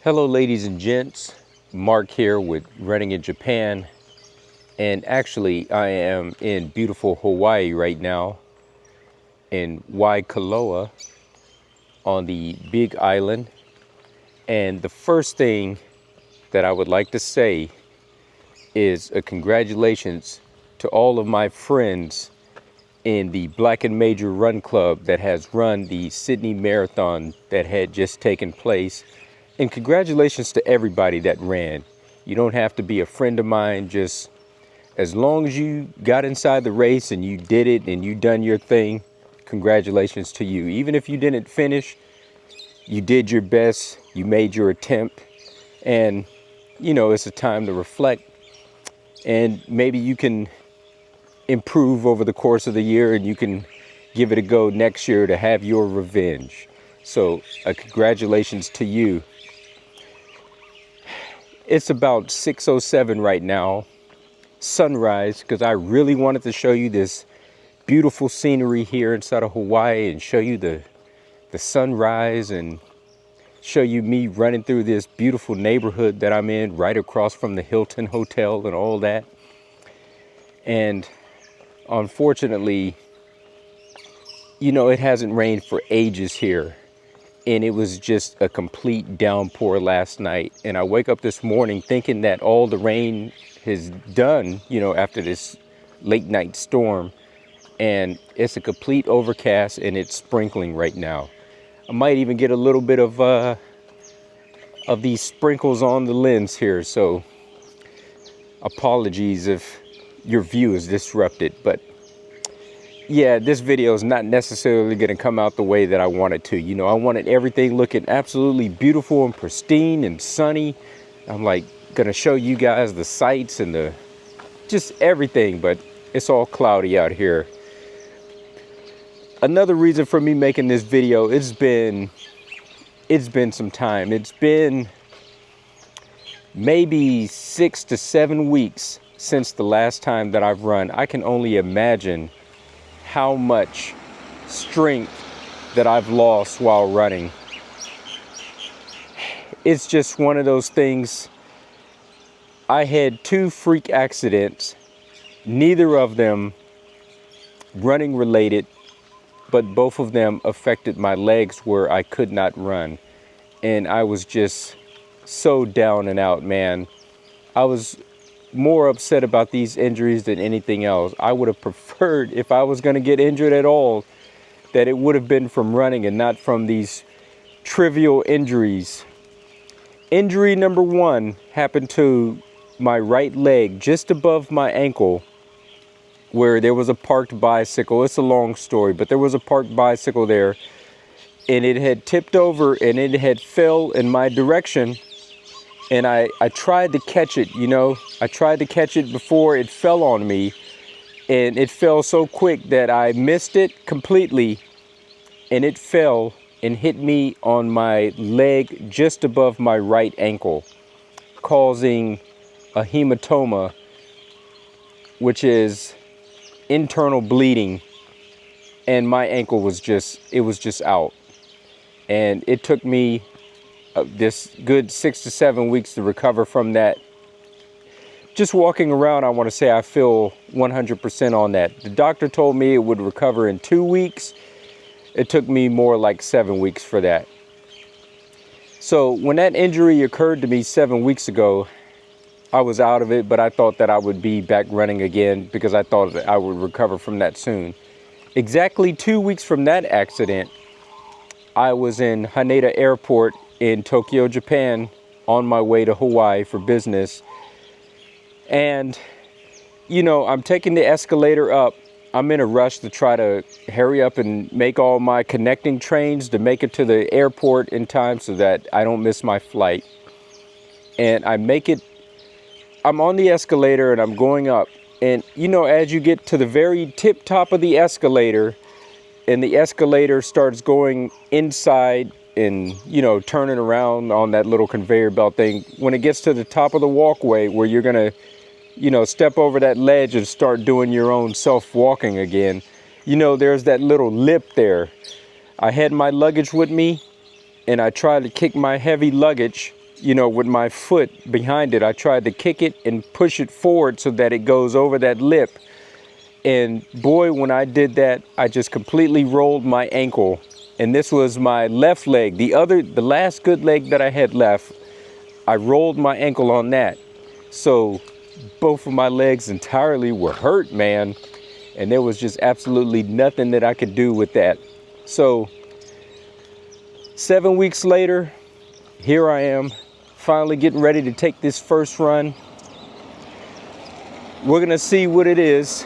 Hello ladies and gents, Mark here with Running in Japan, and actually I am in beautiful Hawaii right now in Waikoloa on the Big Island. And the first thing that I would like to say is a congratulations to all of my friends in the Black and Major Run Club that has run the Sydney Marathon that had just taken place. And congratulations to everybody that ran. You don't have to be a friend of mine, just as long as you got inside the race and you did it and you done your thing, congratulations to you. Even if you didn't finish, you did your best, you made your attempt, and you know, it's a time to reflect, and maybe you can improve over the course of the year and you can give it a go next year to have your revenge. So congratulations to you. It's about 6:07 right now, sunrise, because I really wanted to show you this beautiful scenery here inside of Hawaii and show you the sunrise and show you me running through this beautiful neighborhood that I'm in right across from the Hilton Hotel and all that. And unfortunately, you know, it hasn't rained for ages here. And it was just a complete downpour last night. And I wake up this morning thinking that all the rain is done, you know, after this late night storm. And it's a complete overcast and it's sprinkling right now. I might even get a little bit of these sprinkles on the lens here. So apologies if your view is disrupted. But yeah, this video is not necessarily going to come out the way that I wanted to. You know, I wanted everything looking absolutely beautiful and pristine and sunny. I'm like going to show you guys the sights and the just everything, but it's all cloudy out here. Another reason for me making this video, it's been some time. It's been maybe 6 to 7 weeks since the last time that I've run. I can only imagine how much strength that I've lost while running. It's just one of those things. I had 2 freak accidents, neither of them running related, but both of them affected my legs where I could not run. And I was just so down and out, man. I was more upset about these injuries than anything else. I would have preferred, if I was going to get injured at all, that it would have been from running and not from these trivial injuries. Injury number 1 happened to my right leg, just above my ankle, where there was a parked bicycle. It's a long story, but there was a parked bicycle there, and it had tipped over and it had fell in my direction. And I tried to catch it, you know. I tried to catch it before it fell on me. And it fell so quick that I missed it completely. And it fell and hit me on my leg just above my right ankle, causing a hematoma, which is internal bleeding. And my ankle was just out. And it took me this good 6 to 7 weeks to recover from that. Just walking around, I want to say I feel 100% on that. The doctor told me it would recover in 2 weeks. It took me more like 7 weeks for that. So when that injury occurred to me 7 weeks ago, I was out of it, but I thought that I would be back running again because I thought that I would recover from that soon. Exactly 2 weeks from that accident, I was in Haneda Airport in Tokyo, Japan, on my way to Hawaii for business. And, you know, I'm taking the escalator up. I'm in a rush to try to hurry up and make all my connecting trains to make it to the airport in time so that I don't miss my flight. And I make it. I'm on the escalator and I'm going up. And, you know, as you get to the very tip top of the escalator and the escalator starts going inside and, you know, turning around on that little conveyor belt thing, when it gets to the top of the walkway where you're going to, you know, step over that ledge and start doing your own self-walking again, you know, there's that little lip there. I had my luggage with me and I tried to kick my heavy luggage with my foot behind it. I tried to kick it and push it forward so that it goes over that lip. And boy, when I did that, I just completely rolled my ankle. And this was my left leg. The last good leg that I had left, I rolled my ankle on that. So both of my legs entirely were hurt, man. And there was just absolutely nothing that I could do with that. So 7 weeks later, here I am, finally getting ready to take this first run. We're gonna see what it is.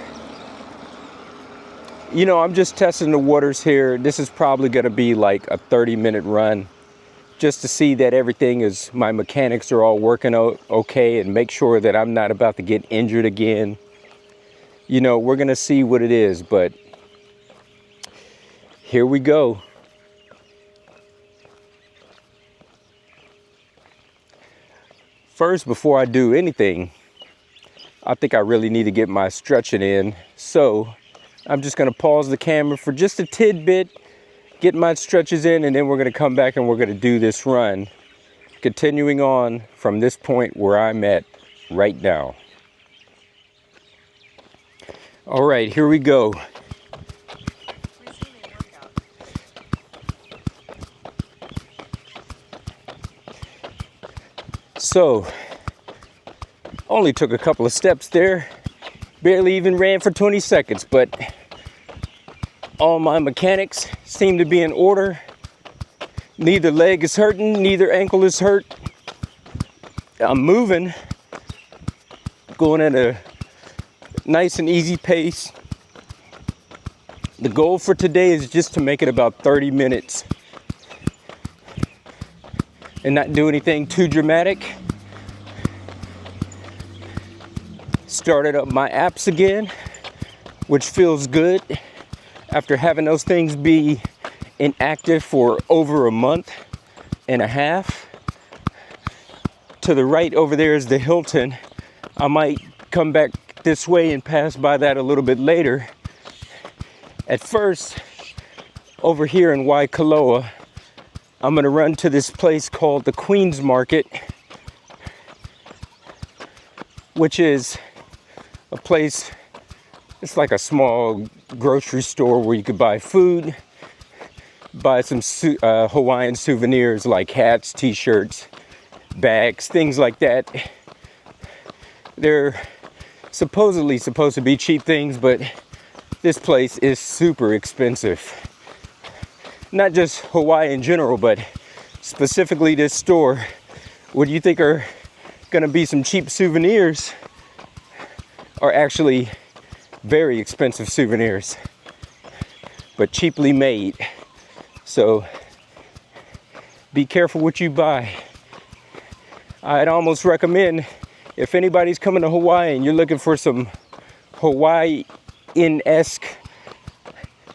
I'm just testing the waters here. This is probably gonna be like a 30-minute run, just to see that my mechanics are all working okay, and make sure that I'm not about to get injured again. We're gonna see what it is, but here we go. First, before I do anything, I think I really need to get my stretching in. So I'm just gonna pause the camera for just a tidbit, get my stretches in, and then we're gonna come back and we're gonna do this run, continuing on from this point where I'm at right now. All right, here we go. So, only took a couple of steps there, barely even ran for 20 seconds, but all my mechanics seem to be in order. Neither leg is hurting, neither ankle is hurt. I'm moving, going at a nice and easy pace. The goal for today is just to make it about 30 minutes and not do anything too dramatic. Started up my apps again, which feels good after having those things be inactive for over a month and a half. To the right over there is the Hilton. I might come back this way and pass by that a little bit later. At first, over here in Waikoloa, I'm gonna run to this place called the Queen's Market, which is a place, it's like a small grocery store where you could buy food, buy some Hawaiian souvenirs like hats, t-shirts, bags, things like that. They're supposedly supposed to be cheap things, but this place is super expensive. Not just Hawaii in general, but specifically this store. What do you think are gonna be some cheap souvenirs are actually very expensive souvenirs, but cheaply made. So be careful what you buy. I'd almost recommend, if anybody's coming to Hawaii and you're looking for some Hawaiian-esque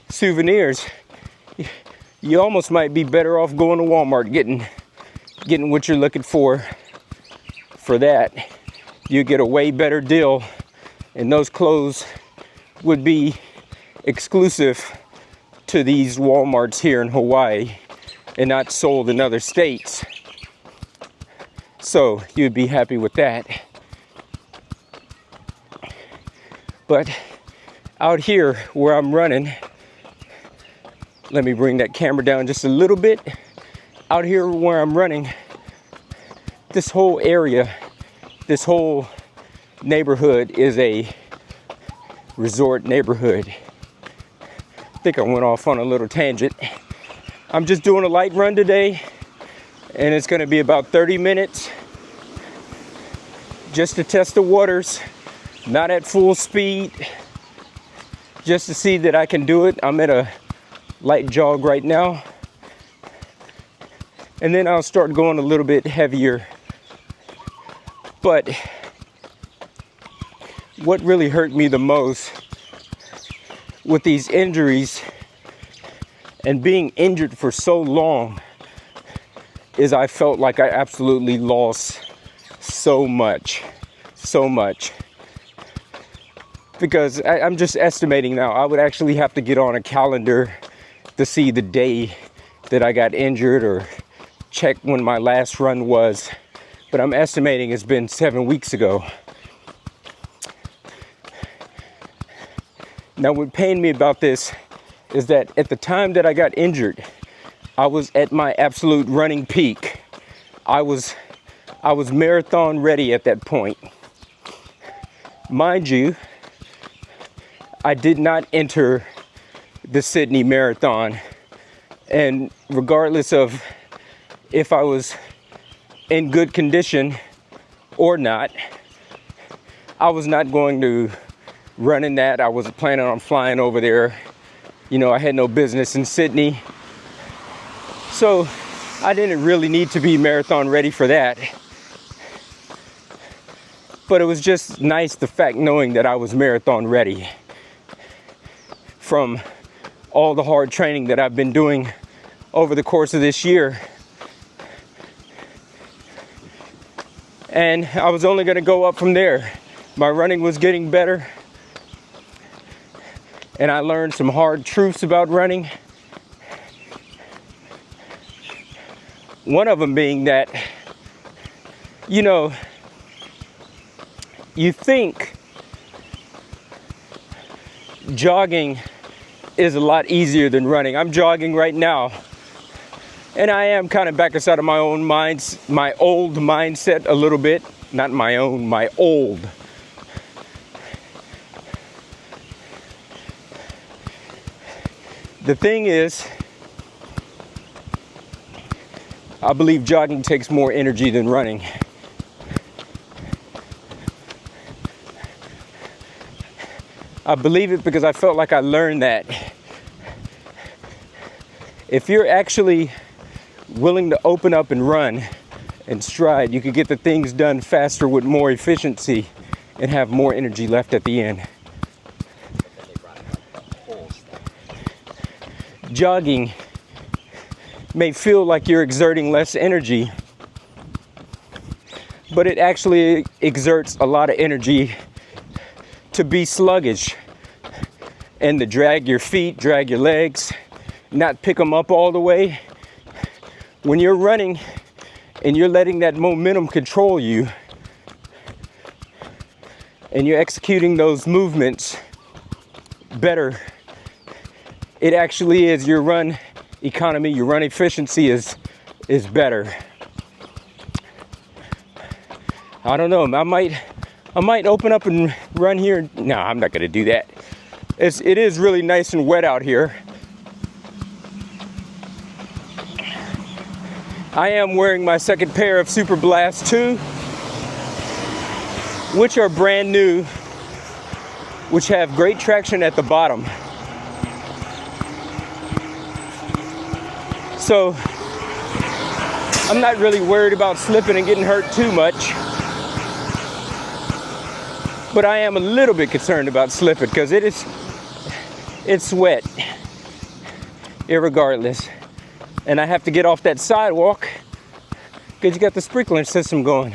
souvenirs, you almost might be better off going to Walmart, getting what you're looking for that. You get a way better deal, and those clothes would be exclusive to these Walmarts here in Hawaii and not sold in other states. So you'd be happy with that. But out here where I'm running, let me bring that camera down just a little bit. Out here where I'm running, this whole area, this whole neighborhood is a resort neighborhood. I think I went off on a little tangent. I'm just doing a light run today, and it's gonna be about 30 minutes just to test the waters, not at full speed, just to see that I can do it. I'm at a light jog right now, and then I'll start going a little bit heavier. But what really hurt me the most with these injuries and being injured for so long is I felt like I absolutely lost so much. Because I'm just estimating now, I would actually have to get on a calendar to see the day that I got injured or check when my last run was. but I'm estimating it's been 7 weeks ago. Now, what pained me about this is that at the time that I got injured, I was at my absolute running peak. I was marathon ready at that point. Mind you, I did not enter the Sydney Marathon, and regardless of if I was in good condition or not, I was not going to run in that. I was planning on flying over there. You know, I had no business in Sydney, so I didn't really need to be marathon ready for that. But it was just nice, the fact knowing that I was marathon ready from all the hard training that I've been doing over the course of this year. And I was only going to go up from there. My running was getting better, and I learned some hard truths about running. One of them being that, you know, you think jogging is a lot easier than running. I'm jogging right now, and I am kind of back inside of my old mindset a little bit. Not my own, my old. The thing is, I believe jogging takes more energy than running. I believe it because I felt like I learned that if you're actually willing to open up and run and stride, you could get the things done faster with more efficiency and have more energy left at the end. Jogging may feel like you're exerting less energy, but it actually exerts a lot of energy to be sluggish and to drag your feet, drag your legs, not pick them up all the way. When you're running and you're letting that momentum control you and you're executing those movements better, it actually is, your run economy, your run efficiency is better. I don't know, I might open up and run here. No, I'm not gonna do that. It is really nice and wet out here. I am wearing my second pair of Super Blast 2, which are brand new, which have great traction at the bottom. So I'm not really worried about slipping and getting hurt too much. But I am a little bit concerned about slipping because it's wet, irregardless. And I have to get off that sidewalk because you got the sprinkler system going.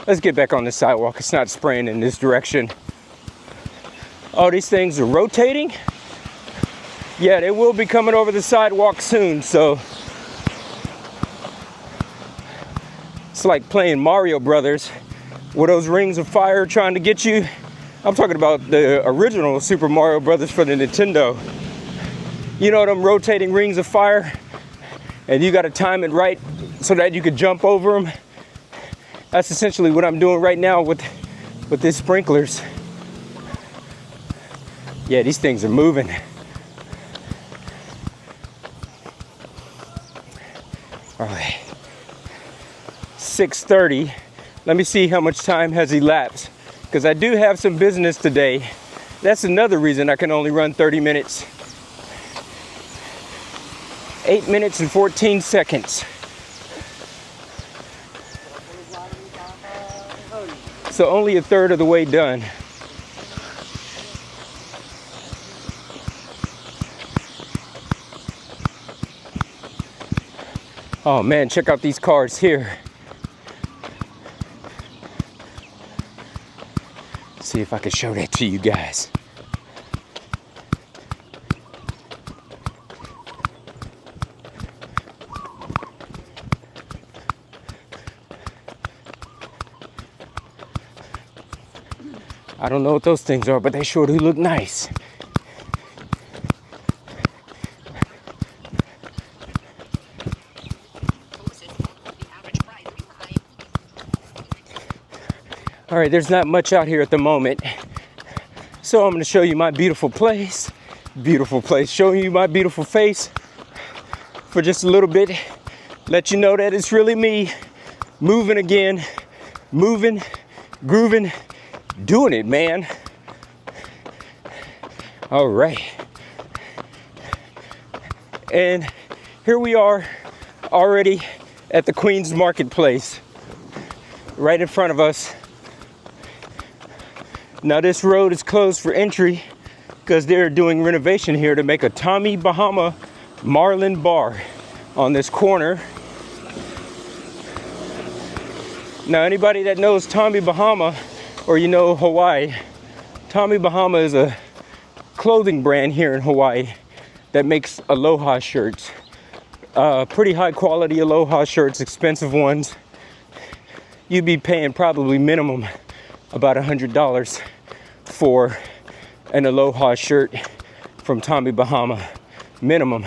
Let's get back on the sidewalk. It's not spraying in this direction. Oh, these things are rotating? Yeah, they will be coming over the sidewalk soon, so it's like playing Mario Brothers with those rings of fire trying to get you. I'm talking about the original Super Mario Brothers for the Nintendo. You know them rotating rings of fire? And you got to time it right so that you could jump over them. That's essentially what I'm doing right now with these sprinklers. Yeah, these things are moving. All right, 6:30. Let me see how much time has elapsed, because I do have some business today. That's another reason I can only run 30 minutes. 8 minutes and 14 seconds. So only a third of the way done. Oh man, check out these cars here. See if I can show that to you guys. I don't know what those things are, but they sure do look nice. All right, there's not much out here at the moment. So I'm gonna show you my beautiful place. Showing you my beautiful face for just a little bit. Let you know that it's really me. Moving again, moving, grooving, doing it, man. All right. And here we are already at the Queens Marketplace, right in front of us. Now this road is closed for entry because they're doing renovation here to make a Tommy Bahama Marlin bar on this corner. Now anybody that knows Tommy Bahama or you know Hawaii, Tommy Bahama is a clothing brand here in Hawaii that makes Aloha shirts. Pretty high quality Aloha shirts, expensive ones. You'd be paying probably minimum about $100 for an Aloha shirt from Tommy Bahama, minimum.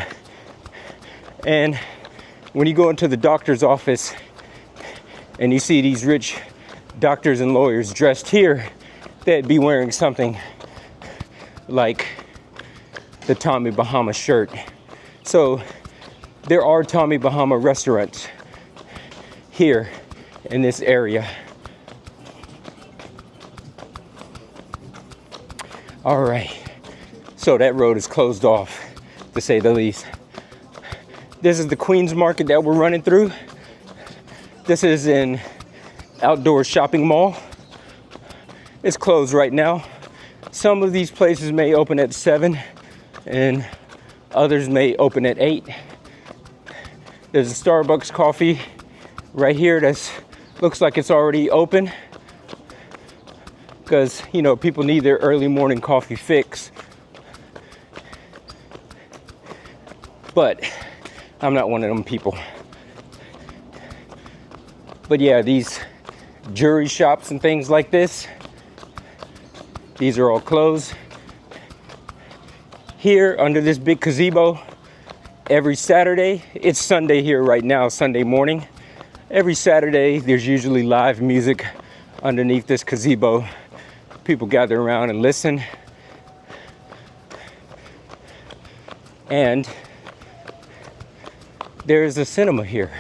And when you go into the doctor's office and you see these rich doctors and lawyers dressed here, they'd be wearing something like the Tommy Bahama shirt. So there are Tommy Bahama restaurants here in this area. All right, so that road is closed off, to say the least. This is the Queens Market that we're running through. This is an outdoor shopping mall. It's closed right now. Some of these places may open at 7 and others may open at 8. There's a Starbucks coffee right here that looks like it's already open, because, you know, people need their early morning coffee fix. But I'm not one of them people. But yeah, these jewelry shops and things like this, these are all closed. Here under this big gazebo, every Saturday, it's Sunday here right now, Sunday morning. Every Saturday, there's usually live music underneath this gazebo. People gather around and listen. And there's a cinema here.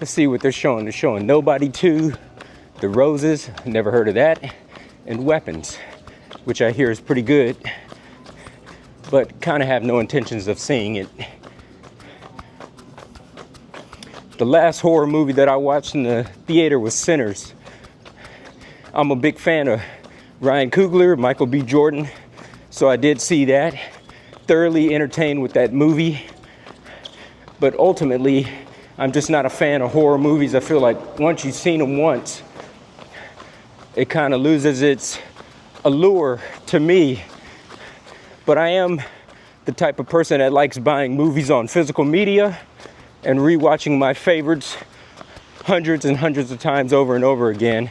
Let's see what they're showing. They're showing Nobody 2, The Roses, never heard of that, and Weapons, which I hear is pretty good, but kind of have no intentions of seeing it. The last horror movie that I watched in the theater was Sinners. I'm a big fan of Ryan Coogler, Michael B. Jordan, so I did see that. Thoroughly entertained with that movie. But ultimately, I'm just not a fan of horror movies. I feel like once you've seen them once, it kind of loses its allure to me. But I am the type of person that likes buying movies on physical media and rewatching my favorites hundreds and hundreds of times over and over again.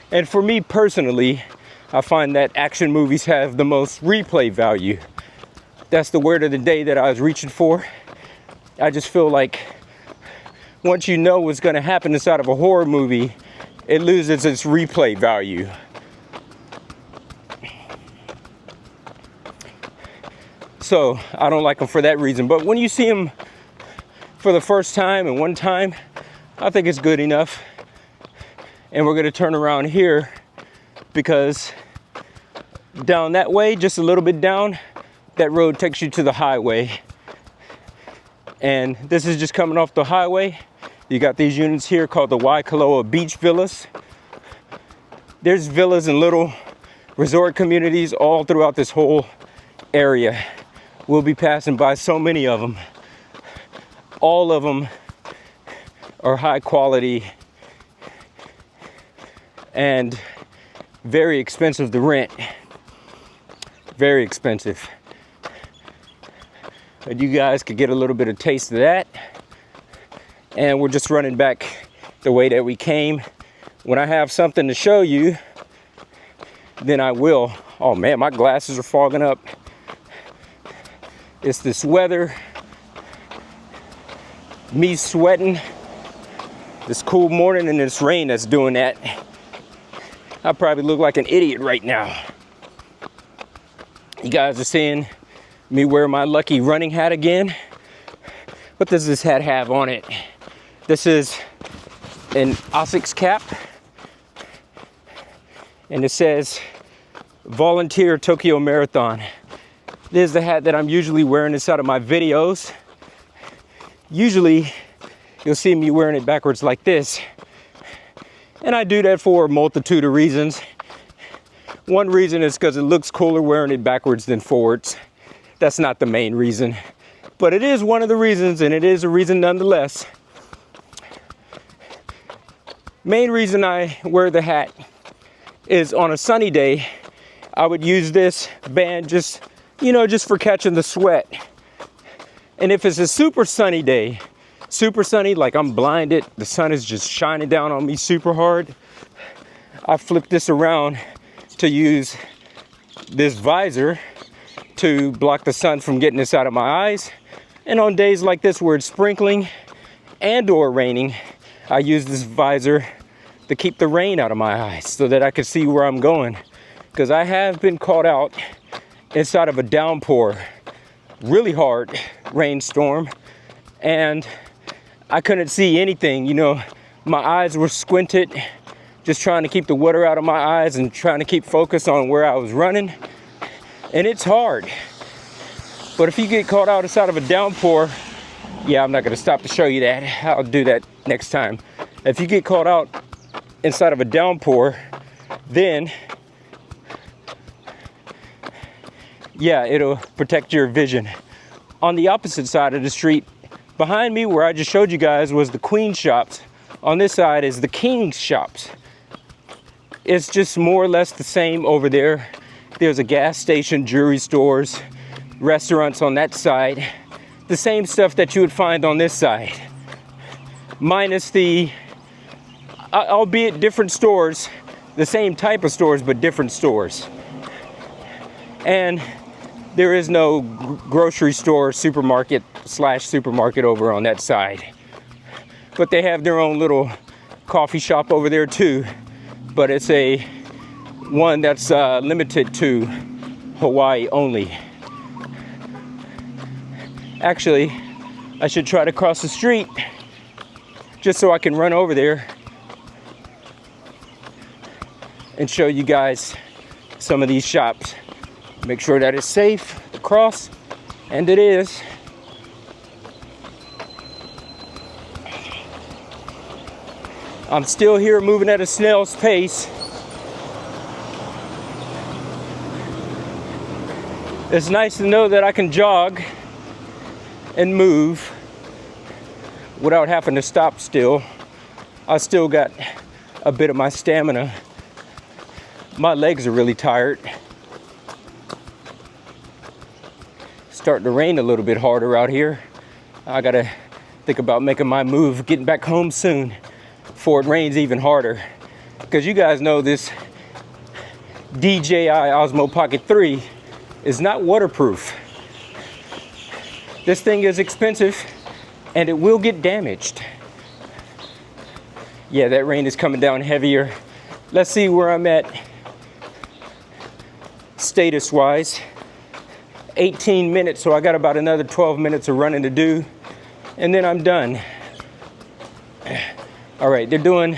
And for me personally, I find that action movies have the most replay value. That's the word of the day that I was reaching for. I just feel like once you know what's going to happen inside of a horror movie, it loses its replay value. So I don't like them for that reason. But when you see them for the first time and one time, I think it's good enough. And we're going to turn around here because down that way, just a little bit down, that road takes you to the highway. And this is just coming off the highway. You got these units here called the Waikoloa Beach Villas. There's villas and little resort communities all throughout this whole area. We'll be passing by so many of them. All of them are high quality and very expensive to rent. Very expensive. But you guys could get a little bit of taste of that. And we're just running back the way that we came. When I have something to show you, then I will. Oh man, my glasses are fogging up. It's this weather, me sweating, this cool morning, and this rain that's doing that. I probably look like an idiot right now. You guys are seeing me wear my lucky running hat again. What does this hat have on it? This is an Asics cap, and it says Volunteer Tokyo Marathon. This is the hat that I'm usually wearing inside of my videos. Usually you'll see me wearing it backwards like this, and I do that for a multitude of reasons. One reason is because it looks cooler wearing it backwards than forwards. That's not the main reason, but it is one of the reasons, and it is a reason nonetheless. Main reason I wear the hat is on a sunny day, I would use this band just for catching the sweat. And if it's a super sunny day, super sunny, like I'm blinded, the sun is just shining down on me super hard, I flip this around to use this visor to block the sun from getting this out of my eyes. And on days like this where it's sprinkling and or raining, I use this visor to keep the rain out of my eyes so that I can see where I'm going. Because I have been caught out inside of a downpour, really hard rainstorm, and I couldn't see anything. My eyes were squinted, just trying to keep the water out of my eyes and trying to keep focus on where I was running. And it's hard. But if you get caught out inside of a downpour, yeah, I'm not gonna stop to show you that. I'll do that next time. If you get caught out inside of a downpour, then yeah, it'll protect your vision. On the opposite side of the street, behind me where I just showed you guys was the Queen shops. On this side is the King's shops. It's just more or less the same over there. There's a gas station, jewelry stores, restaurants on that side. The same stuff that you would find on this side. Minus the, albeit different stores, the same type of stores, but different stores. And there is no grocery store, supermarket over on that side. But they have their own little coffee shop over there too. But it's a one that's limited to Hawaii only. Actually, I should try to cross the street just so I can run over there and show you guys some of these shops. Make sure that it's safe to cross, and it is. I'm still here moving at a snail's pace. It's nice to know that I can jog and move without having to stop still. I still got a bit of my stamina. My legs are really tired. Starting to rain a little bit harder out here. I gotta think about making my move, getting back home soon before it rains even harder. Because you guys know this DJI Osmo Pocket 3 is not waterproof. This thing is expensive and it will get damaged. Yeah, that rain is coming down heavier. Let's see where I'm at status wise. 18 minutes, so I got about another 12 minutes of running to do, and then I'm done. All right, they're doing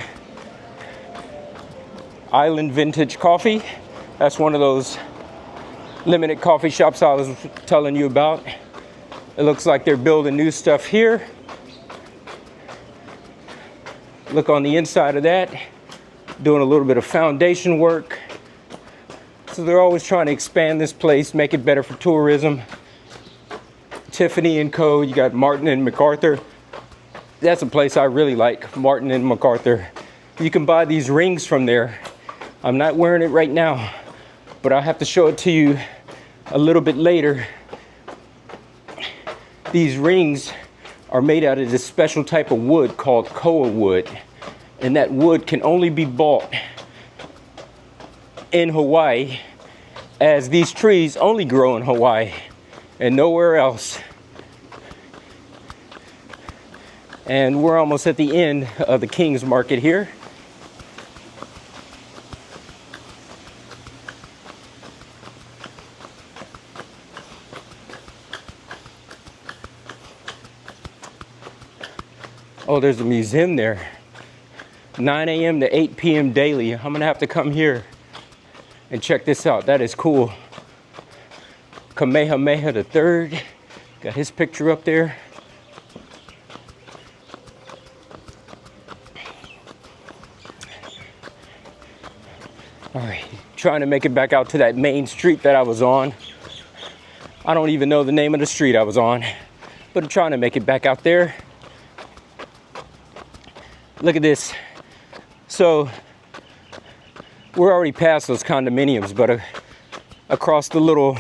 Island Vintage Coffee. That's one of those limited coffee shops I was telling you about. It looks like they're building new stuff here. Look on the inside of that, doing a little bit of foundation work. So they're always trying to expand this place, make it better for tourism. Tiffany & Co. You got Martin and MacArthur. That's a place I really like, Martin and MacArthur. You can buy these rings from there. I'm not wearing it right now, but I'll have to show it to you a little bit later. These rings are made out of this special type of wood called koa wood, and that wood can only be bought in Hawaii, as these trees only grow in Hawaii and nowhere else. And we're almost at the end of the King's Market here. Oh, there's a museum there. 9 a.m. to 8 p.m. daily. I'm gonna have to come here and check this out. That is cool. Kamehameha III. Got his picture up there. All right, trying to make it back out to that main street that I was on. I don't even know the name of the street I was on, but I'm trying to make it back out there. Look at this. So we're already past those condominiums, but across the little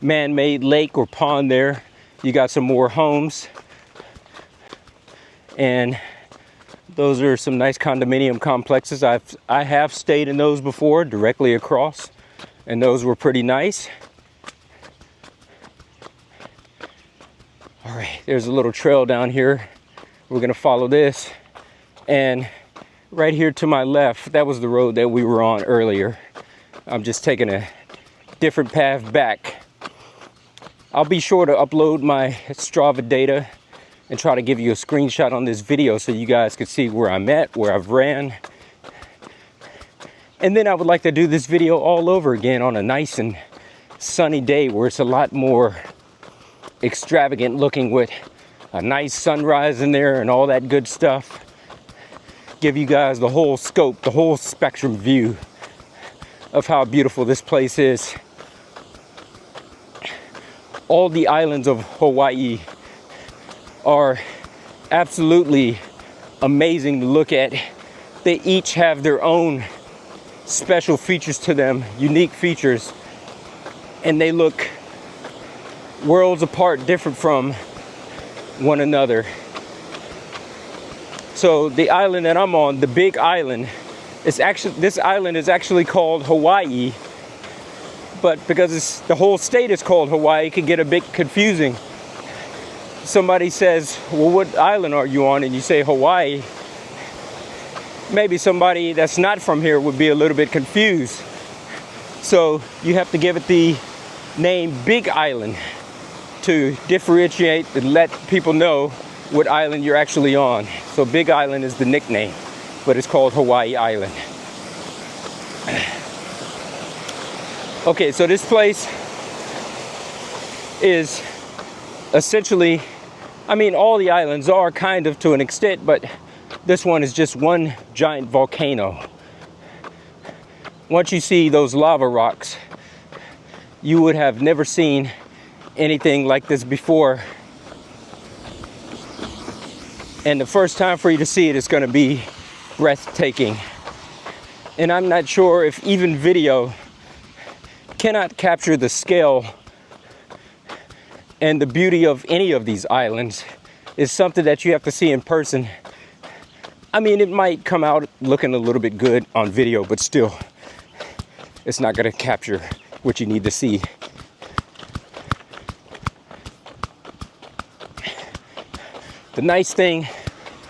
man-made lake or pond there, you got some more homes. And those are some nice condominium complexes. I have stayed in those before, directly across, and those were pretty nice. All right, there's a little trail down here. We're gonna follow this. And right here to my left, that was the road that we were on earlier. I'm just taking a different path back. I'll be sure to upload my Strava data and try to give you a screenshot on this video so you guys can see where I'm at, where I've ran. And then I would like to do this video all over again on a nice and sunny day where it's a lot more extravagant looking, with a nice sunrise in there and all that good stuff. Give you guys the whole scope, the whole spectrum view of how beautiful this place is. All the islands of Hawaii are absolutely amazing to look at. They each have their own special features to them, unique features, and they look worlds apart, different from one another. So the island that I'm on, the Big Island, this island is actually called Hawaii, but because the whole state is called Hawaii, it can get a bit confusing. Somebody says, well, what island are you on? And you say Hawaii. Maybe somebody that's not from here would be a little bit confused. So you have to give it the name Big Island to differentiate and let people know what island you're actually on. So Big Island is the nickname, but it's called Hawaii Island. Okay, so this place is essentially, I mean, all the islands are kind of to an extent, but this one is just one giant volcano. Once you see those lava rocks, you would have never seen anything like this before. And the first time for you to see it is going to be breathtaking. And I'm not sure if even video cannot capture the scale and the beauty of any of these islands. Is something that you have to see in person. I mean, it might come out looking a little bit good on video, but still, it's not going to capture what you need to see. The nice thing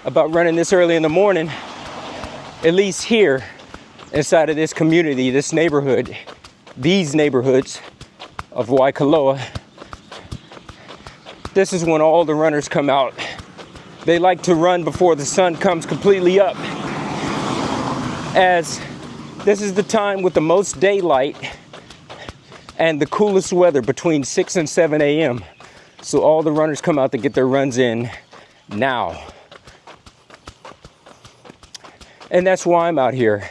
about running this early in the morning, at least here inside of this community, this neighborhood, these neighborhoods of Waikoloa, this is when all the runners come out. They like to run before the sun comes completely up, as this is the time with the most daylight and the coolest weather, between 6 and 7 a.m. So all the runners come out to get their runs in now. And that's why I'm out here,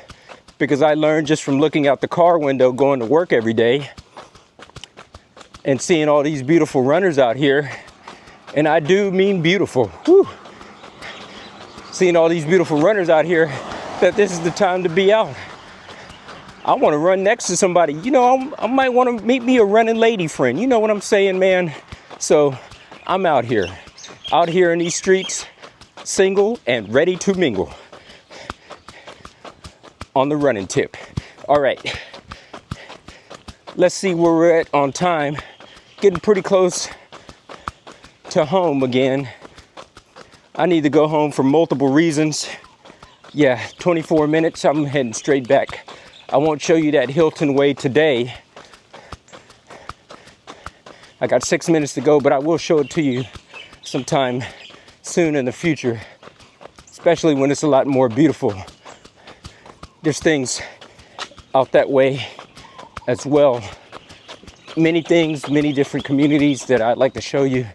because I learned just from looking out the car window going to work every day and seeing all these beautiful runners out here. And I do mean beautiful. Whew. Seeing all these beautiful runners out here, that this is the time to be out. I want to run next to somebody. You know, I might want to meet me a running lady friend. You know what I'm saying, man? So I'm out here in these streets, single and ready to mingle on the running tip. All right, let's see where we're at on time. Getting pretty close to home again. I need to go home for multiple reasons. Yeah, 24 minutes, I'm heading straight back. I won't show you that Hilton way today. I got 6 minutes to go, but I will show it to you sometime soon in the future, especially when it's a lot more beautiful. There's things out that way as well. Many things, many different communities that I'd like to show you.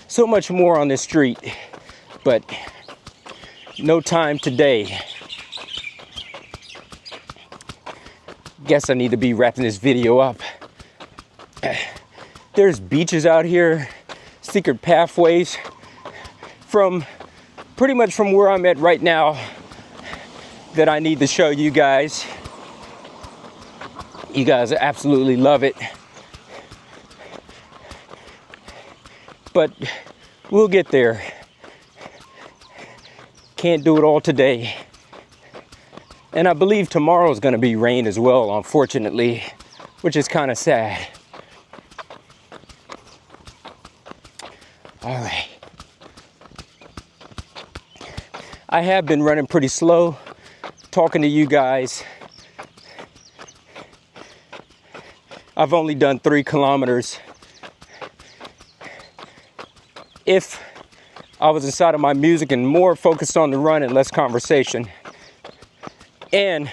So much more on this street, but no time today. Guess I need to be wrapping this video up. There's beaches out here, secret pathways from pretty much from where I'm at right now that I need to show you guys. You guys absolutely love it. But we'll get there. Can't do it all today. And I believe tomorrow is going to be rain as well, unfortunately, which is kind of sad. All right. I have been running pretty slow, talking to you guys. I've only done 3 kilometers. If I was inside of my music and more focused on the run and less conversation and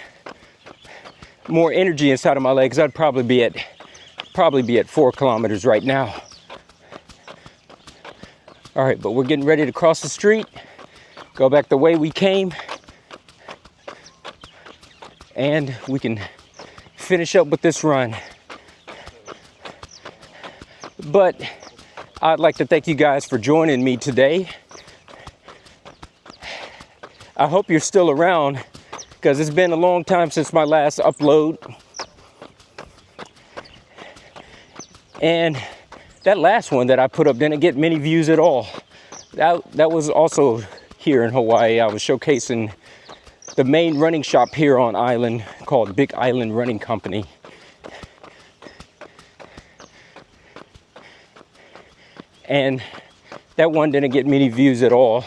more energy inside of my legs, I'd probably be at 4 kilometers right now. All right, but we're getting ready to cross the street, go back the way we came, and we can finish up with this run. But I'd like to thank you guys for joining me today. I hope you're still around, because it's been a long time since my last upload. And that last one that I put up didn't get many views at all. That was also here in Hawaii. I was showcasing the main running shop here on island called Big Island Running Company. And that one didn't get many views at all.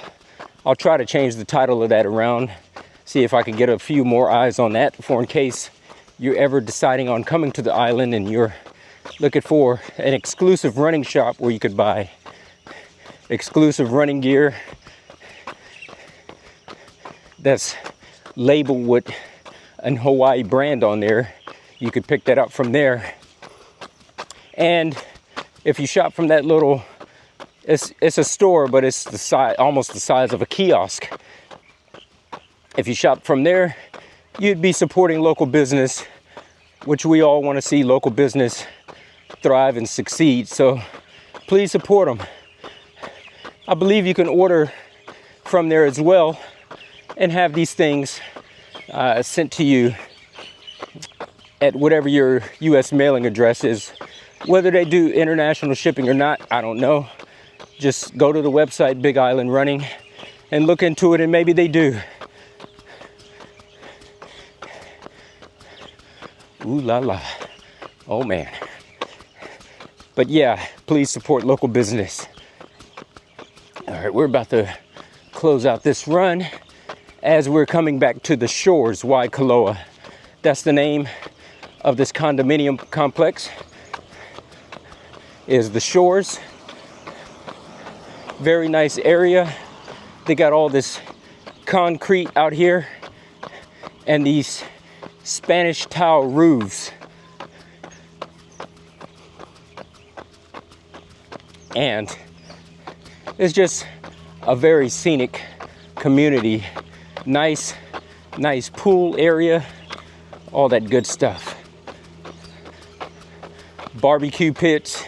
I'll try to change the title of that around, see if I can get a few more eyes on that for in case you're ever deciding on coming to the island and you're looking for an exclusive running shop where you could buy exclusive running gear that's labeled with an Hawaii brand on there. You could pick that up from there. And if you shop from that little, it's a store, but it's the size, almost the size of a kiosk. If you shop from there, you'd be supporting local business, which we all want to see local business thrive and succeed. So please support them. I believe you can order from there as well and have these things sent to you at whatever your U.S. mailing address is. Whether they do international shipping or not, I don't know. Just go to the website, Big Island Running, and look into it, and maybe they do. Ooh la la. Oh man. But yeah, please support local business. All right, we're about to close out this run as we're coming back to the shores, Waikoloa. That's the name of this condominium complex, is the shores. Very nice area. They got all this concrete out here and these Spanish tile roofs. And it's just a very scenic community. Nice pool area, all that good stuff. Barbecue pits.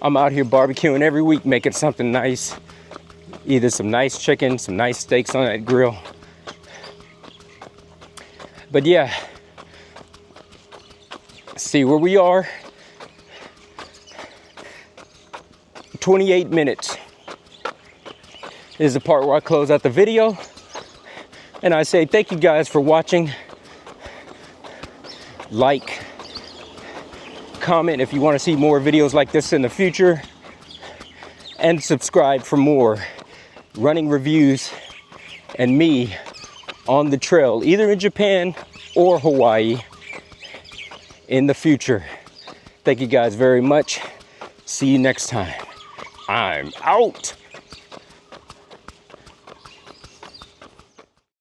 I'm out here barbecuing every week, making something nice. Either some nice chicken, some nice steaks on that grill. But yeah, see where we are. 28 minutes is the part where I close out the video. And I say thank you guys for watching. Like, comment if you want to see more videos like this in the future, and subscribe for more running reviews and me on the trail, either in Japan or Hawaii in the future. Thank you guys very much. See you next time. I'm out.